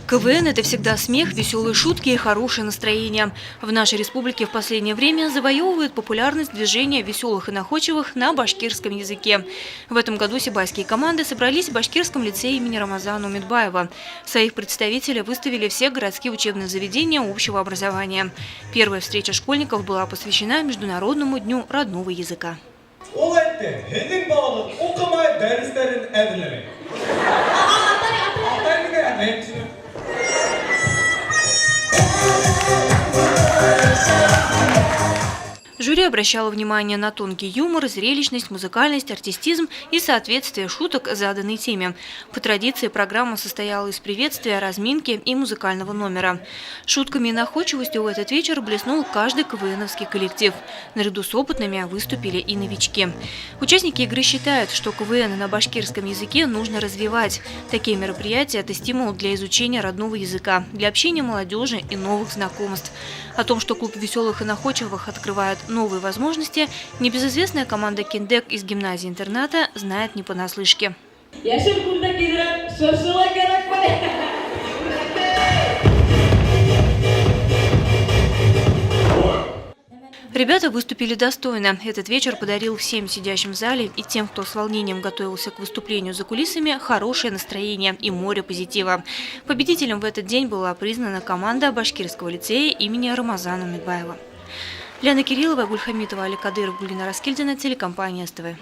КВН – это всегда смех, веселые шутки и хорошее настроение. В нашей республике в последнее время завоевывает популярность движения веселых и находчивых на башкирском языке. В этом году сибайские команды собрались в Башкирском лицее имени Рамазана Умедбаева. Своих представителей выставили все городские учебные заведения общего образования. Первая встреча школьников была посвящена Международному дню родного языка. Жюри обращало внимание на тонкий юмор, зрелищность, музыкальность, артистизм и соответствие шуток заданной теме. По традиции программа состояла из приветствия, разминки и музыкального номера. Шутками и находчивостью в этот вечер блеснул каждый КВНовский коллектив. Наряду с опытными выступили и новички. Участники игры считают, что КВН на башкирском языке нужно развивать. Такие мероприятия – это стимул для изучения родного языка, для общения молодежи и новых знакомств. О том, что клуб веселых и находчивых открывает новые возможности, небезызвестная команда «Киндек» из гимназии-интерната знает не понаслышке. Ребята выступили достойно. Этот вечер подарил всем сидящим в зале и тем, кто с волнением готовился к выступлению за кулисами, хорошее настроение и море позитива. Победителем в этот день была признана команда Башкирского лицея имени Рамазана Умедбаева. Ляна Кириллова, Гульхамитова, Али Кадыров, Гулина Раскильдина, телекомпания СТВ.